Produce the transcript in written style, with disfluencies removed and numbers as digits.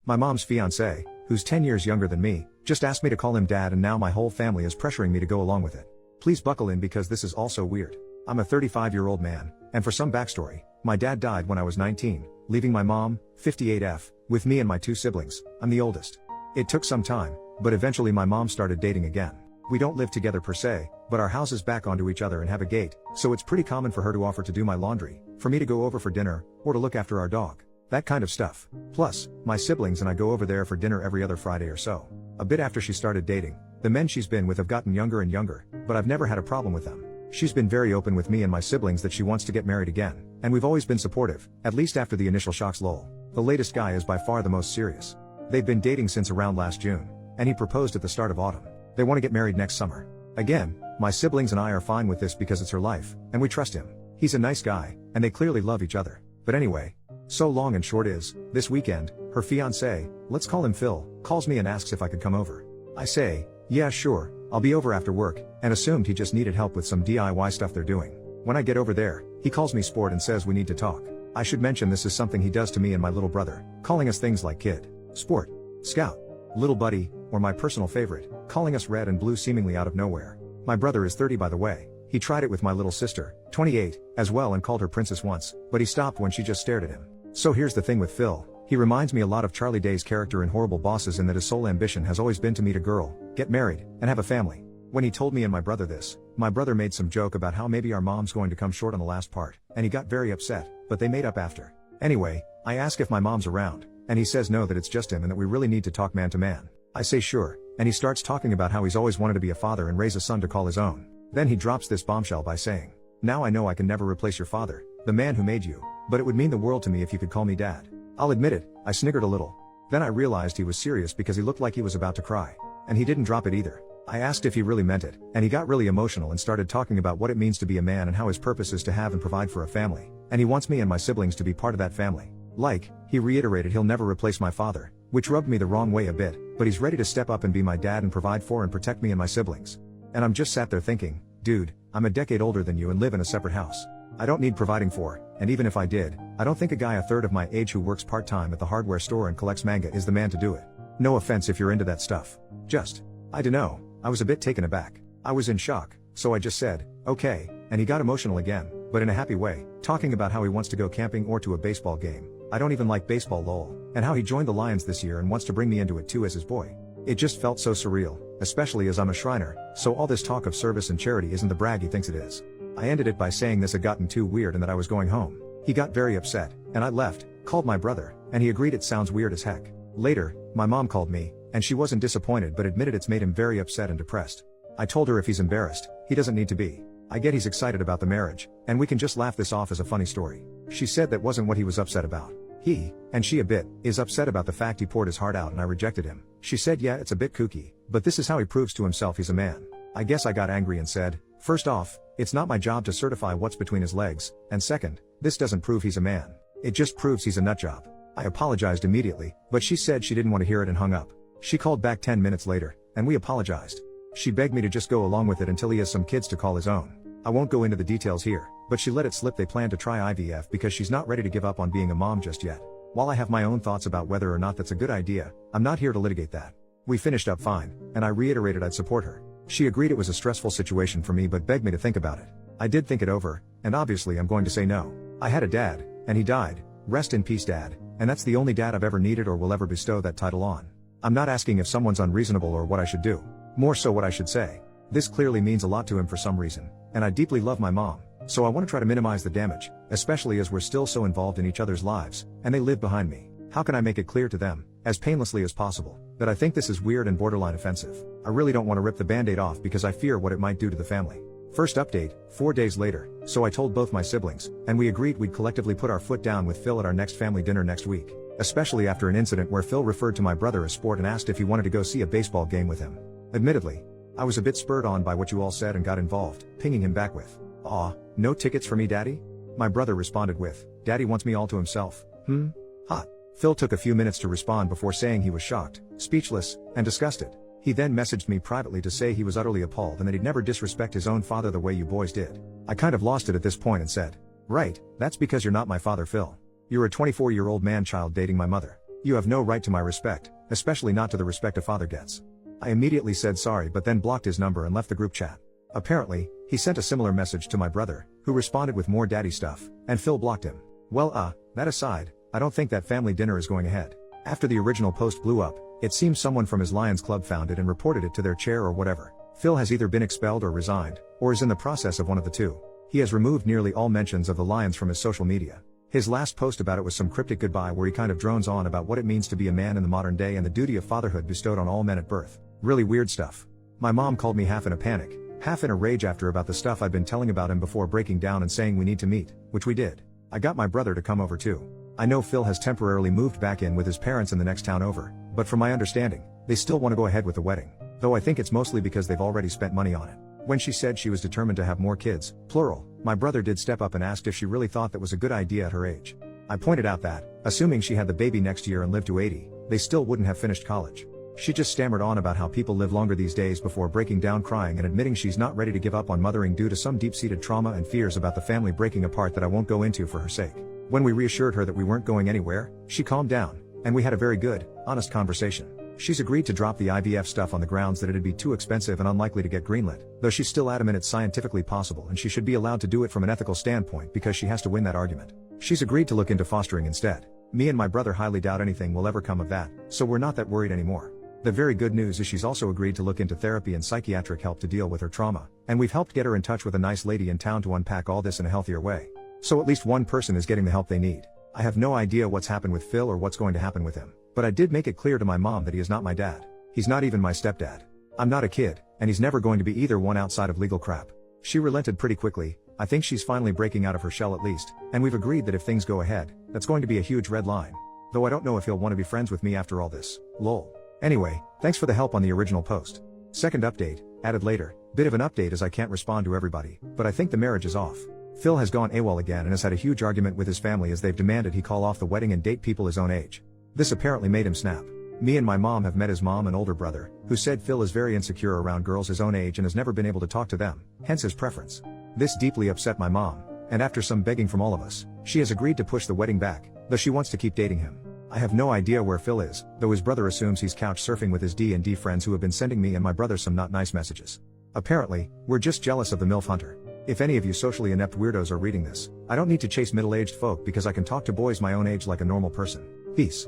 My mom's fiancé, who's 10 years younger than me, just asked me to call him dad, and now my whole family is pressuring me to go along with it. Please buckle in because this is also weird. I'm a 35-year-old man, and for some backstory, my dad died when I was 19, leaving my mom, 58F, with me and my two siblings. I'm the oldest. It took some time, but eventually my mom started dating again. We don't live together per se, but our houses back onto each other and have a gate, so it's pretty common for her to offer to do my laundry, for me to go over for dinner, or to look after our dog. That kind of stuff. Plus, my siblings and I go over there for dinner every other Friday or so. A bit after she started dating, the men she's been with have gotten younger and younger, but I've never had a problem with them. She's been very open with me and my siblings that she wants to get married again, and we've always been supportive, at least after the initial shocks. Lol. The latest guy is by far the most serious. They've been dating since around last June, and he proposed at the start of autumn. They want to get married next summer. Again, my siblings and I are fine with this because it's her life, and we trust him. He's a nice guy, and they clearly love each other. But anyway, so long and short is, this weekend, her fiancé, let's call him Phil, calls me and asks if I could come over. I say, yeah sure, I'll be over after work, and assumed he just needed help with some DIY stuff they're doing. When I get over there, he calls me sport and says we need to talk. I should mention this is something he does to me and my little brother, calling us things like kid, sport, scout, little buddy, or my personal favorite, calling us red and blue seemingly out of nowhere. My brother is 30 by the way. He tried it with my little sister, 28, as well, and called her princess once, but he stopped when she just stared at him. So here's the thing with Phil, he reminds me a lot of Charlie Day's character in Horrible Bosses in that his sole ambition has always been to meet a girl, get married, and have a family. When he told me and my brother this, my brother made some joke about how maybe our mom's going to come short on the last part, and he got very upset, but they made up after. Anyway, I ask if my mom's around, and he says no, that it's just him and that we really need to talk man to man. I say sure, and he starts talking about how he's always wanted to be a father and raise a son to call his own. Then he drops this bombshell by saying, now I know I can never replace your father, the man who made you, but it would mean the world to me if you could call me dad. I'll admit it, I sniggered a little. Then I realized he was serious because he looked like he was about to cry. And he didn't drop it either. I asked if he really meant it, and he got really emotional and started talking about what it means to be a man and how his purpose is to have and provide for a family, and he wants me and my siblings to be part of that family. Like, he reiterated he'll never replace my father, which rubbed me the wrong way a bit, but he's ready to step up and be my dad and provide for and protect me and my siblings. And I'm just sat there thinking, dude, I'm a decade older than you and live in a separate house. I don't need providing for, and even if I did, I don't think a guy a third of my age who works part-time at the hardware store and collects manga is the man to do it. No offense if you're into that stuff. I dunno, I was a bit taken aback. I was in shock, so I just said, okay, and he got emotional again, but in a happy way, talking about how he wants to go camping or to a baseball game. I don't even like baseball lol, and how he joined the Lions this year and wants to bring me into it too as his boy. It just felt so surreal, especially as I'm a Shriner, so all this talk of service and charity isn't the brag he thinks it is. I ended it by saying this had gotten too weird and that I was going home. He got very upset, and I left, called my brother, and he agreed it sounds weird as heck. Later, my mom called me, and she wasn't disappointed but admitted it's made him very upset and depressed. I told her if he's embarrassed, he doesn't need to be. I get he's excited about the marriage, and we can just laugh this off as a funny story. She said that wasn't what he was upset about. He, and she a bit, is upset about the fact he poured his heart out and I rejected him. She said yeah, it's a bit kooky, but this is how he proves to himself he's a man. I guess I got angry and said, first off, it's not my job to certify what's between his legs, and second, this doesn't prove he's a man. It just proves he's a nutjob. I apologized immediately, but she said she didn't want to hear it and hung up. She called back 10 minutes later, and we apologized. She begged me to just go along with it until he has some kids to call his own. I won't go into the details here, but she let it slip they plan to try IVF because she's not ready to give up on being a mom just yet. While I have my own thoughts about whether or not that's a good idea, I'm not here to litigate that. We finished up fine, and I reiterated I'd support her. She agreed it was a stressful situation for me but begged me to think about it. I did think it over, and obviously I'm going to say no. I had a dad, and he died. Rest in peace dad, and that's the only dad I've ever needed or will ever bestow that title on. I'm not asking if someone's unreasonable or what I should do. More so what I should say. This clearly means a lot to him for some reason, and I deeply love my mom, so I want to try to minimize the damage, especially as we're still so involved in each other's lives, and they live behind me. How can I make it clear to them, as painlessly as possible, that I think this is weird and borderline offensive? I really don't want to rip the band-aid off because I fear what it might do to the family. First update, 4 days later, so I told both my siblings, and we agreed we'd collectively put our foot down with Phil at our next family dinner next week, especially after an incident where Phil referred to my brother as sport and asked if he wanted to go see a baseball game with him. Admittedly, I was a bit spurred on by what you all said and got involved, pinging him back with, "Aw, no tickets for me daddy?" My brother responded with, "Daddy wants me all to himself." Hot. Phil took a few minutes to respond before saying he was shocked, speechless, and disgusted. He then messaged me privately to say he was utterly appalled and that he'd never disrespect his own father the way you boys did. I kind of lost it at this point and said, "Right, that's because you're not my father Phil. You're a 24-year-old man-child dating my mother. You have no right to my respect, especially not to the respect a father gets. I immediately said sorry but then blocked his number and left the group chat. Apparently, he sent a similar message to my brother, who responded with more daddy stuff, and Phil blocked him. Well that aside, I don't think that family dinner is going ahead. After the original post blew up, it seems someone from his Lions Club found it and reported it to their chair or whatever. Phil has either been expelled or resigned, or is in the process of one of the two. He has removed nearly all mentions of the Lions from his social media. His last post about it was some cryptic goodbye where he kind of drones on about what it means to be a man in the modern day and the duty of fatherhood bestowed on all men at birth. Really weird stuff. My mom called me half in a panic, half in a rage after about the stuff I'd been telling about him before breaking down and saying we need to meet, which we did. I got my brother to come over too. I know Phil has temporarily moved back in with his parents in the next town over, but from my understanding, they still want to go ahead with the wedding. Though I think it's mostly because they've already spent money on it. When she said she was determined to have more kids, plural, my brother did step up and asked if she really thought that was a good idea at her age. I pointed out that, assuming she had the baby next year and lived to 80, they still wouldn't have finished college. She just stammered on about how people live longer these days before breaking down crying and admitting she's not ready to give up on mothering due to some deep-seated trauma and fears about the family breaking apart that I won't go into for her sake. When we reassured her that we weren't going anywhere, she calmed down, and we had a very good, honest conversation. She's agreed to drop the IVF stuff on the grounds that it'd be too expensive and unlikely to get greenlit, though she's still adamant it's scientifically possible and she should be allowed to do it from an ethical standpoint because she has to win that argument. She's agreed to look into fostering instead. Me and my brother highly doubt anything will ever come of that, so we're not that worried anymore. The very good news is she's also agreed to look into therapy and psychiatric help to deal with her trauma, and we've helped get her in touch with a nice lady in town to unpack all this in a healthier way. So at least one person is getting the help they need. I have no idea what's happened with Phil or what's going to happen with him, but I did make it clear to my mom that he is not my dad. He's not even my stepdad. I'm not a kid, and he's never going to be either one outside of legal crap. She relented pretty quickly. I think she's finally breaking out of her shell at least, and we've agreed that if things go ahead, that's going to be a huge red line. Though I don't know if he'll want to be friends with me after all this. Lol. Anyway, thanks for the help on the original post. Second update, added later. Bit of an update as I can't respond to everybody, but I think the marriage is off. Phil has gone AWOL again and has had a huge argument with his family as they've demanded he call off the wedding and date people his own age. This apparently made him snap. Me and my mom have met his mom and older brother, who said Phil is very insecure around girls his own age and has never been able to talk to them, hence his preference. This deeply upset my mom, and after some begging from all of us, she has agreed to push the wedding back, though she wants to keep dating him. I have no idea where Phil is, though his brother assumes he's couch surfing with his D&D friends who have been sending me and my brother some not nice messages. Apparently, we're just jealous of the MILF hunter. If any of you socially inept weirdos are reading this, I don't need to chase middle-aged folk because I can talk to boys my own age like a normal person. Peace.